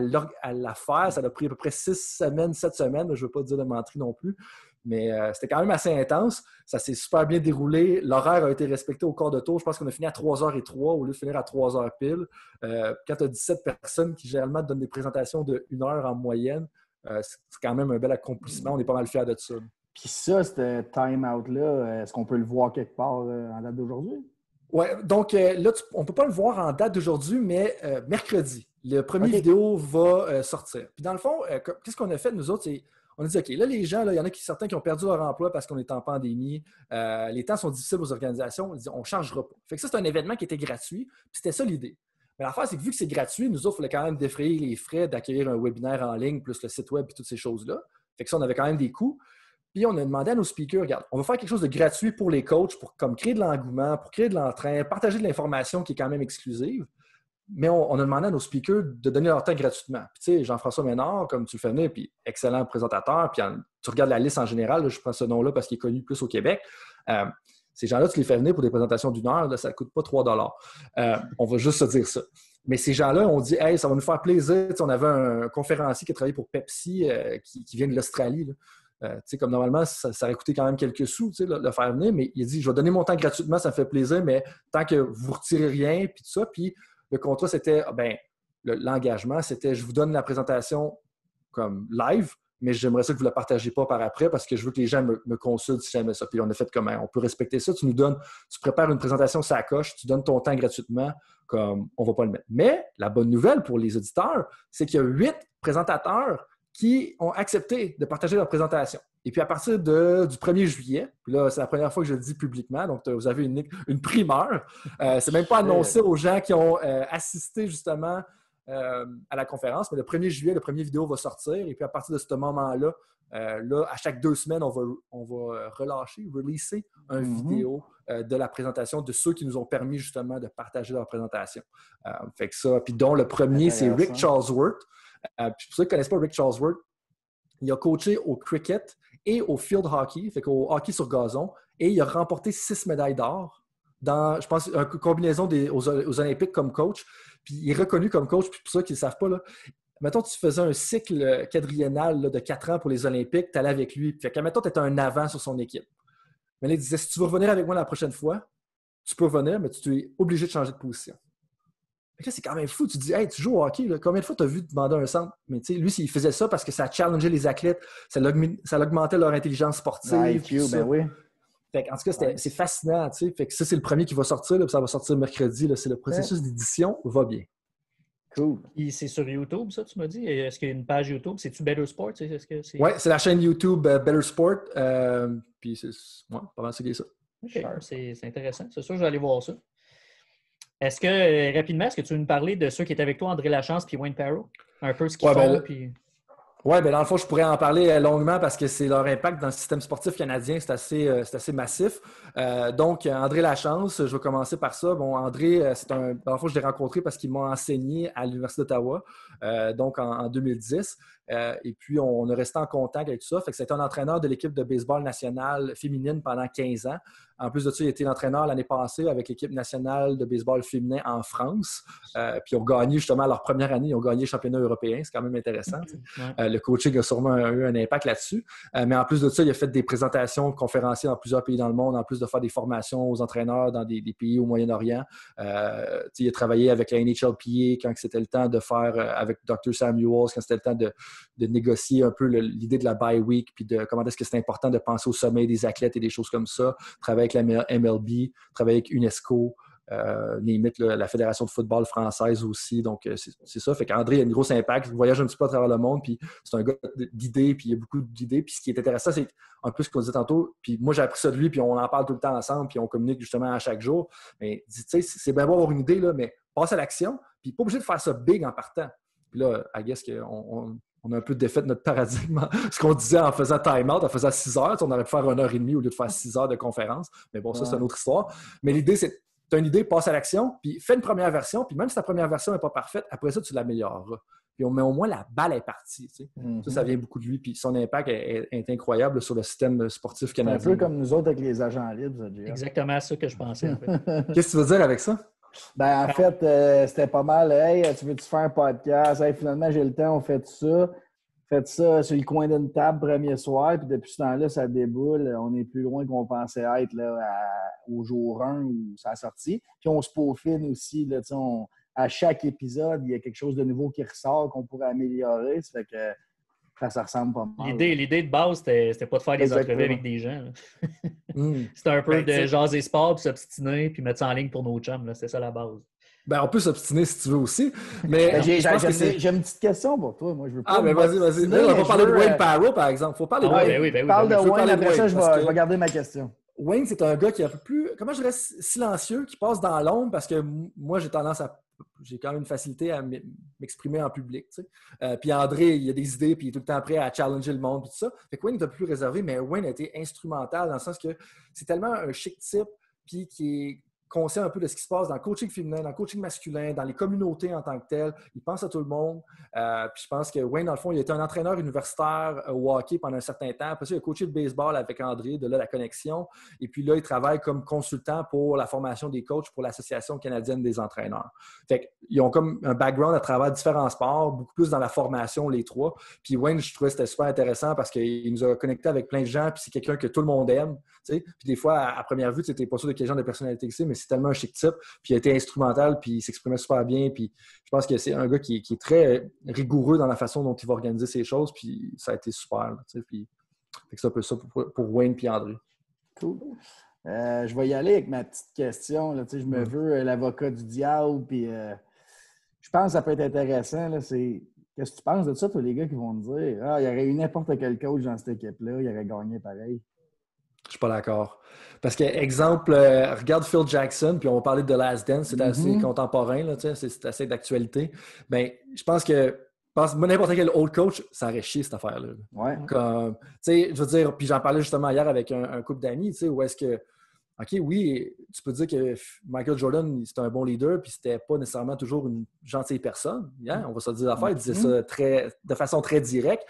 la faire, ça a pris à peu près 6 semaines, 7 semaines. Je ne veux pas dire de mentir non plus. Mais c'était quand même assez intense. Ça s'est super bien déroulé. L'horaire a été respecté au quart de tour. Je pense qu'on a fini à 3h03 au lieu de finir à 3h pile. Quand tu as 17 personnes qui généralement te donnent des présentations de 1 heure en moyenne, c'est quand même un bel accomplissement. On est pas mal fiers de ça. Puis ça, ce time-out-là, est-ce qu'on peut le voir quelque part en date d'aujourd'hui? Oui, donc là, on ne peut pas le voir en date d'aujourd'hui, mais mercredi, le premier vidéo va sortir. Puis dans le fond, qu'est-ce qu'on a fait, nous autres, c'est on a dit, OK, là, les gens, il y en a certains qui ont perdu leur emploi parce qu'on est en pandémie. Les temps sont difficiles aux organisations. On dit, on ne changera pas. Fait que ça, c'est un événement qui était gratuit. Puis c'était ça l'idée. Mais l'affaire, c'est que vu que c'est gratuit, nous autres, il fallait quand même défrayer les frais d'accueillir un webinaire en ligne, plus le site web et toutes ces choses-là. Fait que ça, on avait quand même des coûts. Puis on a demandé à nos speakers, regarde, on va faire quelque chose de gratuit pour les coachs, pour comme créer de l'engouement, pour créer de l'entrain, partager de l'information qui est quand même exclusive. Mais on a demandé à nos speakers de donner leur temps gratuitement. Puis, tu sais, Jean-François Ménard, comme tu le fais venir, puis excellent présentateur, puis tu regardes la liste en général, là, je prends ce nom-là parce qu'il est connu plus au Québec. Ces gens-là, tu les fais venir pour des présentations d'1 heure, là, ça ne coûte pas 3 $. On va juste se dire ça. Mais ces gens-là ont dit, hey, ça va nous faire plaisir. Tu sais, on avait un conférencier qui a travaillé pour Pepsi, qui vient de l'Australie. Tu sais, comme normalement, ça aurait coûté quand même quelques sous, tu sais, le faire venir, mais il a dit, je vais donner mon temps gratuitement, ça me fait plaisir, mais tant que vous ne retirez rien, puis tout ça, puis le contrat, c'était, l'engagement, c'était, je vous donne la présentation comme live, mais j'aimerais ça que vous ne la partagez pas par après parce que je veux que les gens me consultent si jamais ça. Puis on a fait comment? On peut respecter ça. Tu prépares une présentation, ça coche, tu donnes ton temps gratuitement, comme on ne va pas le mettre. Mais la bonne nouvelle pour les auditeurs, c'est qu'il y a 8 présentateurs qui ont accepté de partager leur présentation. Et puis, à partir du 1er juillet, puis là, c'est la première fois que je le dis publiquement, donc vous avez une primeur. C'est même pas annoncé aux gens qui ont assisté justement à la conférence, mais le 1er juillet, le premier vidéo va sortir. Et puis, à partir de ce moment-là, à chaque 2 semaines, on va relâcher, releaser un vidéo de la présentation de ceux qui nous ont permis justement de partager leur présentation. Fait que ça, puis dont le premier, c'est Rick Charlesworth. Puis pour ceux qui ne connaissent pas Rick Charlesworth, il a coaché au cricket et au field hockey, fait qu'au hockey sur gazon, et il a remporté 6 médailles d'or dans, je pense, une combinaison aux Olympiques comme coach. Puis il est reconnu comme coach, puis pour ceux qui ne le savent pas, là, mettons, tu faisais un cycle quadriennal là, de 4 ans pour les Olympiques, tu allais avec lui. Fait que, mettons, tu étais un avant sur son équipe. Mais là, il disait, si tu veux revenir avec moi la prochaine fois, tu peux revenir, mais tu es obligé de changer de position. Fait que là, c'est quand même fou. Tu te dis, hey, tu joues au hockey, là, combien de fois tu as vu demander un centre? Mais tu sais, lui, il faisait ça parce que ça challengeait les athlètes, ça augmentait leur intelligence sportive. Ben oui. Fait en tout cas, c'est fascinant. Tu sais. Fait que ça, c'est le premier qui va sortir, là, puis ça va sortir mercredi. Là, c'est le processus d'édition va bien. Cool. Et c'est sur YouTube, ça, tu m'as dit? Est-ce qu'il y a une page YouTube? C'est-tu Better Sport? Oui, c'est la chaîne YouTube Better Sport. Puis c'est pas mal c'est ça. OK, c'est intéressant. C'est sûr, je vais aller voir ça. Est-ce que, rapidement, est-ce que tu veux nous parler de ceux qui étaient avec toi, André Lachance puis Wayne Parrow? Un peu ce qu'ils font, puis... Oui, bien dans le fond, je pourrais en parler longuement parce que c'est leur impact dans le système sportif canadien, c'est assez massif. Donc, André Lachance, je vais commencer par ça. Bon, André, dans le fond, je l'ai rencontré parce qu'il m'a enseigné à l'Université d'Ottawa, donc en 2010. Et puis, on est resté en contact avec tout ça. Fait que c'était un entraîneur de l'équipe de baseball nationale féminine pendant 15 ans. En plus de ça, il a été l'entraîneur l'année passée avec l'équipe nationale de baseball féminin en France. Puis, ils ont gagné justement leur première année, ils ont gagné le championnat européen. C'est quand même intéressant. Le coaching a sûrement eu un impact là-dessus. Mais en plus de ça, il a fait des présentations conférenciers dans plusieurs pays dans le monde, en plus de faire des formations aux entraîneurs dans des pays au Moyen-Orient. Il a travaillé avec la NHLPA quand c'était le temps de faire, avec Dr. Samuels, quand c'était le temps de négocier un peu l'idée de la bye week, puis de comment est-ce que c'est important de penser au sommeil des athlètes et des choses comme ça. Travailler avec la MLB, travailler avec UNESCO, la Fédération de football française aussi. Donc, c'est ça. Fait qu'André a une grosse impact. Il voyage un petit peu à travers le monde, puis c'est un gars d'idées, puis il y a beaucoup d'idées. Puis ce qui est intéressant, c'est un peu ce qu'on disait tantôt. Puis moi, j'ai appris ça de lui, puis on en parle tout le temps ensemble, puis on communique justement à chaque jour. Mais tu sais, c'est bien beau avoir une idée, là, mais passe à l'action, puis pas obligé de faire ça big en partant. Puis là, I guess qu'on a un peu défait notre paradigme. Ce qu'on disait en faisant time-out, en faisant 6 heures, on aurait pu faire 1h30 au lieu de faire 6 heures de conférence. Mais bon, ça, c'est une autre histoire. Mais l'idée, c'est tu as une idée, passe à l'action, puis fais une première version, puis même si ta première version n'est pas parfaite, après ça, tu l'amélioreras. Mais au moins, la balle est partie. Tu sais. Ça vient beaucoup de lui, puis son impact est incroyable sur le système sportif canadien. C'est un peu comme nous autres avec les agents libres, ça, exactement ça que je pensais. En fait. Qu'est-ce que tu veux dire avec ça? Ben, en fait, c'était pas mal. Hey, tu veux-tu faire un podcast? Hey, finalement, j'ai le temps, on fait ça. Faites ça sur le coin d'une table premier soir, puis depuis ce temps-là, ça déboule. On est plus loin qu'on pensait être là, au jour 1 où ça a sorti. Puis on se peaufine aussi. Là, à chaque épisode, il y a quelque chose de nouveau qui ressort qu'on pourrait améliorer. Ça fait que ça ressemble pas mal. L'idée de base, c'était pas de faire des entrevues avec des gens. C'était un peu de jaser sport, puis s'obstiner, puis mettre ça en ligne pour nos chums. C'était ça la base. Ben, on peut s'obstiner si tu veux aussi. Mais j'ai une petite question pour toi. Moi, je veux pas. Ah, mais vas-y. On va parler de Wayne Parrow, par exemple. Faut parler de Wayne. Parle de Wayne, après ça, je vais garder ma question. Wayne, c'est un gars qui est un peu plus, comment je dirais, silencieux, qui passe dans l'ombre parce que moi, j'ai quand même une facilité à m'exprimer en public. Tu sais. Puis André, il a des idées, puis il est tout le temps prêt à challenger le monde, puis tout ça. Fait que Wayne est un peu plus réservé, mais Wayne a été instrumental dans le sens que c'est tellement un chic type, puis qui est conscient un peu de ce qui se passe dans le coaching féminin, dans le coaching masculin, dans les communautés en tant que tel. Il pense à tout le monde. Puis je pense que Wayne, dans le fond, il a été un entraîneur universitaire au hockey pendant un certain temps. Après ça, il a coaché le baseball avec André, de là la connexion. Et puis là, il travaille comme consultant pour la formation des coachs pour l'Association canadienne des entraîneurs. Fait qu'ils ont comme un background à travers différents sports, beaucoup plus dans la formation, les trois. Puis Wayne, je trouvais que c'était super intéressant parce qu'il nous a connectés avec plein de gens, puis c'est quelqu'un que tout le monde aime. Tu sais. Puis des fois, à première vue, tu n'es pas sûr de quel genre de personnalité que c'est, mais c'est tellement un chic type, puis il a été instrumental, puis il s'exprimait super bien, puis je pense que c'est un gars qui est très rigoureux dans la façon dont il va organiser ses choses, puis ça a été super. Là, puis c'est un peu ça pour Wayne puis André. Cool. Je vais y aller avec ma petite question. Là, je me veux l'avocat du diable, puis je pense que ça peut être intéressant. Qu'est-ce que tu penses de ça, toi, les gars qui vont me dire « Ah, il y aurait eu n'importe quel coach dans cette équipe-là, il aurait gagné pareil. » Je suis pas d'accord. Parce que, exemple, regarde Phil Jackson, puis on va parler de The Last Dance, c'est assez contemporain, là, c'est assez d'actualité. Bien, je pense que n'importe quel old coach, ça aurait chié cette affaire-là. Ouais. Comme, je veux dire, puis j'en parlais justement hier avec un couple d'amis, où est-ce que OK, oui, tu peux dire que Michael Jordan, c'était un bon leader, puis c'était pas nécessairement toujours une gentille personne. Hein? On va se dire l'affaire, il disait ça de façon très directe.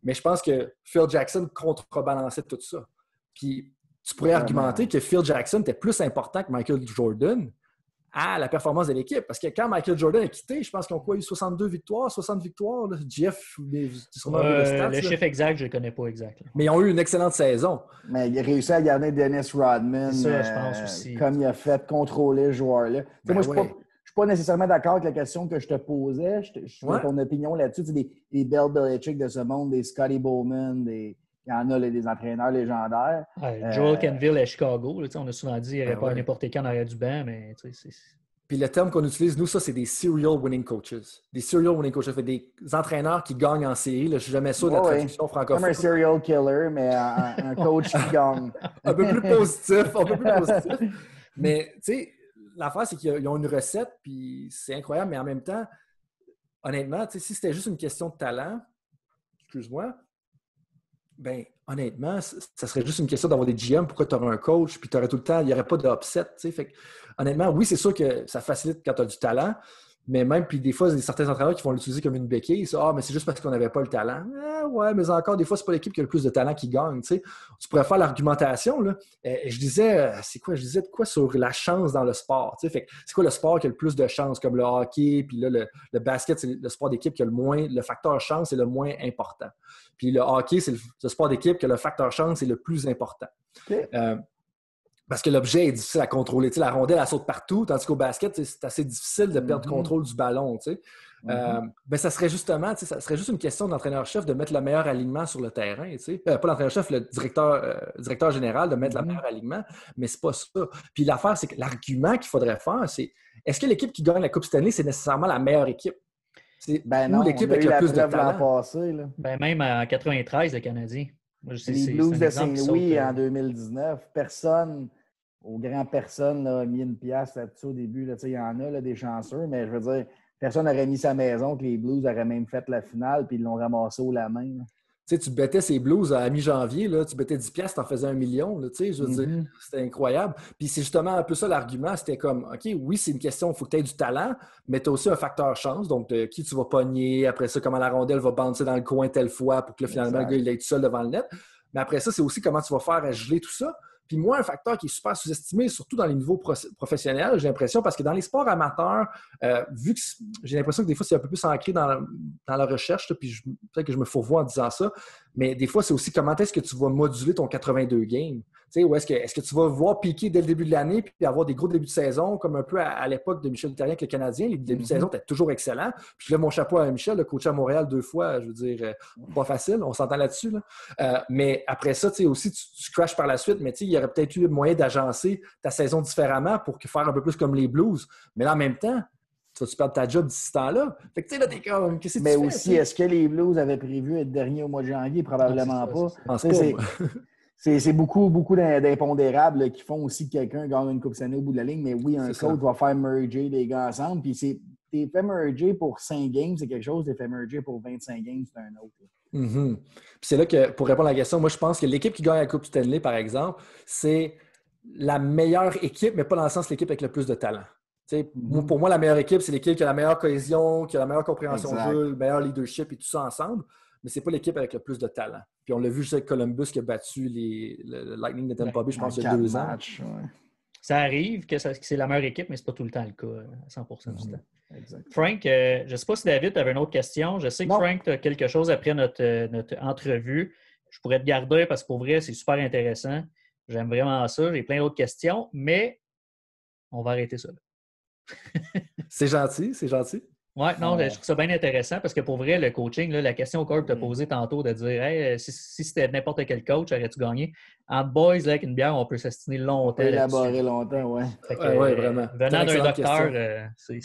Mais je pense que Phil Jackson contrebalançait tout ça. Puis tu pourrais argumenter que Phil Jackson était plus important que Michael Jordan à la performance de l'équipe. Parce que quand Michael Jordan a quitté, je pense qu'ils ont eu 62 victoires, 60 victoires. Là. Jeff, sûrement un peu le stats. Le chiffre exact, je ne le connais pas exactement. Mais ils ont eu une excellente saison. Mais il a réussi à garder Dennis Rodman. C'est ça, je pense aussi. Comme il a fait contrôler ce joueur-là. Moi, je ne suis pas nécessairement d'accord avec la question que je te posais. Je suis ton opinion là-dessus. Des Bill Belichick de ce monde, des Scotty Bowman, il y en a des entraîneurs légendaires. Joel Kenville à Chicago, là, on a souvent dit qu'il n'y aurait pas n'importe qui en arrière du banc, mais c'est... Puis le terme qu'on utilise, nous, ça, c'est des serial winning coaches. Des serial winning coaches, ça fait des entraîneurs qui gagnent en série. Là, je suis jamais sûr de la traduction francophone. Comme un serial killer, mais un coach qui gagne. un peu plus positif. Mais, tu sais, l'affaire, c'est qu'ils ont une recette, puis c'est incroyable, mais en même temps, honnêtement, si c'était juste une question de talent, excuse-moi, ben honnêtement, ça serait juste une question d'avoir des GM. Pourquoi tu aurais un coach, puis tu aurais tout le temps, il n'y aurait pas d'upset. Fait que, honnêtement, oui, c'est sûr que ça facilite quand tu as du talent, mais même, puis des fois, il y a certains entraîneurs qui vont l'utiliser comme une béquille. Mais c'est juste parce qu'on n'avait pas le talent. Ouais, mais encore, des fois, c'est pas l'équipe qui a le plus de talent qui gagne. Tu pourrais faire l'argumentation. Là. Je disais, Je disais de quoi sur la chance dans le sport. Fait que c'est quoi le sport qui a le plus de chance, comme le hockey, puis là, le basket, c'est le sport d'équipe qui a le facteur chance est le moins important. Puis le hockey, c'est le sport d'équipe que le facteur chance est le plus important. Okay. Parce que l'objet est difficile à contrôler. La rondelle, elle saute partout, tandis qu'au basket, c'est assez difficile de perdre contrôle du ballon. Ben, ça serait justement, ça serait juste une question de l'entraîneur-chef de mettre le meilleur alignement sur le terrain. Pas l'entraîneur-chef, le directeur général de mettre le meilleur alignement, mais c'est pas ça. Puis l'affaire, c'est que l'argument qu'il faudrait faire, c'est est-ce que l'équipe qui gagne la Coupe Stanley, c'est nécessairement la meilleure équipe? Non, l'équipe avec le plus de talent. Passé, là. Ben, même en 93, le Canadien. Les Blues de Saint-Louis en 2019, personne a mis une pièce là-dessus au début. Là, il y en a là, des chanceux, mais je veux dire, personne n'aurait mis sa maison que les Blues auraient même fait la finale puis ils l'ont ramassé haut la main. Là. Tu bettais ces Blues à mi-janvier, là, tu bettais 10$, t'en faisais 1 million. Là, je veux dire, c'était incroyable. Puis c'est justement un peu ça l'argument. C'était comme, OK, oui, c'est une question, il faut que tu aies du talent, mais tu as aussi un facteur chance. Donc, qui tu vas pogner, après ça, comment la rondelle va bouncer dans le coin telle fois pour que là, finalement, le gars, il est tout seul devant le net. Mais après ça, c'est aussi comment tu vas faire à geler tout ça. Puis moi, un facteur qui est super sous-estimé, surtout dans les niveaux professionnels, j'ai l'impression, parce que dans les sports amateurs, vu que j'ai l'impression que des fois, c'est un peu plus ancré dans la recherche, là, puis peut-être que je me fourvoie en disant ça, mais des fois, c'est aussi comment est-ce que tu vas moduler ton 82 games. Ou est-ce que tu vas voir piquer dès le début de l'année puis avoir des gros débuts de saison, comme un peu à l'époque de Michel Therrien avec le Canadien. Les débuts de saison étaient toujours excellents. Puis je lève mon chapeau à Michel, le coach à Montréal 2 fois, je veux dire, pas facile, on s'entend là-dessus. Là. Mais après ça, aussi, tu crashes par la suite, mais il y aurait peut-être eu moyen d'agencer ta saison différemment pour faire un peu plus comme les Blues. Mais là, en même temps, tu vas-tu perdre ta job d'ici ce temps-là? Fait que, là, t'es comme, qu'est-ce que tu fais? Mais aussi, est-ce que les Blues avaient prévu être dernier au mois de janvier? Probablement pas. C'est beaucoup d'impondérables qui font aussi que quelqu'un gagne une Coupe Stanley au bout de la ligne. Mais oui, un coach va faire merger les gars ensemble. Puis t'es fait merger pour 5 games, c'est quelque chose. T'es fait merger pour 25 games, c'est un autre. Puis c'est là que, pour répondre à la question, moi, je pense que l'équipe qui gagne la Coupe Stanley, par exemple, c'est la meilleure équipe, mais pas dans le sens l'équipe avec le plus de talent. Pour moi, la meilleure équipe, c'est l'équipe qui a la meilleure cohésion, qui a la meilleure compréhension de jeu, le meilleur leadership et tout ça ensemble. Mais c'est pas l'équipe avec le plus de talent. Puis on l'a vu juste avec Columbus qui a battu le Lightning de Tampa Bay, je pense, il y a 2 ans. Ouais. Ça arrive que c'est la meilleure équipe, mais c'est pas tout le temps le cas, à 100% du temps. Exact. Frank, je ne sais pas si David avait une autre question. Je sais que Frank, tu as quelque chose après notre entrevue. Je pourrais te garder parce que pour vrai, c'est super intéressant. J'aime vraiment ça. J'ai plein d'autres questions, mais on va arrêter ça. C'est gentil, c'est gentil. Oui, non, je trouve ça bien intéressant parce que pour vrai, le coaching, là, la question que tu as posée tantôt de dire hey, si c'était n'importe quel coach, aurais-tu gagné? En boys, là, avec une bière, on peut s'astiner longtemps. On peut élaborer longtemps, oui. Oui, vraiment. Venant d'un docteur, c'est.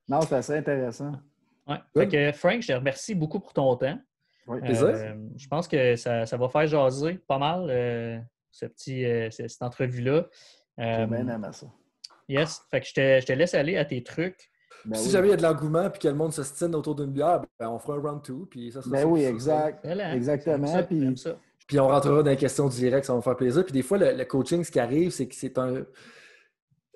Non, c'est assez intéressant. Ouais. Fait que Frank, je te remercie beaucoup pour ton temps. Oui, je pense que ça va faire jaser pas mal cette entrevue-là. J'ai bien aimé ça. Yes. Fait que je te laisse aller à tes trucs. Si jamais il y a de l'engouement et que le monde se stine autour d'une bière, on fera un round 2. Puis ça sera oui, exact. Exactement. Puis Puis on rentrera dans les questions directes, ça va me faire plaisir. Puis des fois, le coaching, ce qui arrive, c'est que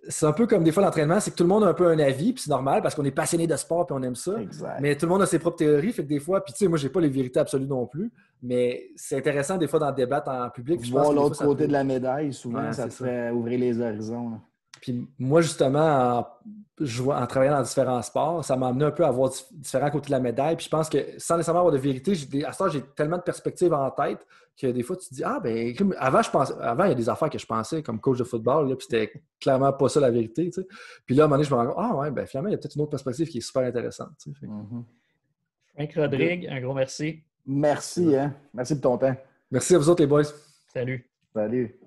c'est un peu comme des fois l'entraînement, c'est que tout le monde a un peu un avis, puis c'est normal parce qu'on est passionné de sport puis on aime ça. Exact. Mais tout le monde a ses propres théories, fait que des fois, puis tu sais, moi, j'ai pas les vérités absolues non plus, mais c'est intéressant des fois d'en débattre en public. Voir l'autre côté de la médaille, souvent, ça te fait ouvrir les horizons. Là. Puis moi, justement, en travaillant dans différents sports, ça m'a amené un peu à voir différents côtés de la médaille. Puis je pense que sans nécessairement avoir de vérité, à ce temps, j'ai tellement de perspectives en tête que des fois, tu te dis, ah, ben, avant, il y a des affaires que je pensais comme coach de football, là, puis c'était clairement pas ça la vérité. Tu sais. Puis là, à un moment donné, je me rends compte, ah, ouais, ben, finalement, il y a peut-être une autre perspective qui est super intéressante. Tu sais. Frank Rodrigue, un gros merci. Merci, hein. Merci de ton temps. Merci à vous autres, les boys. Salut. Salut.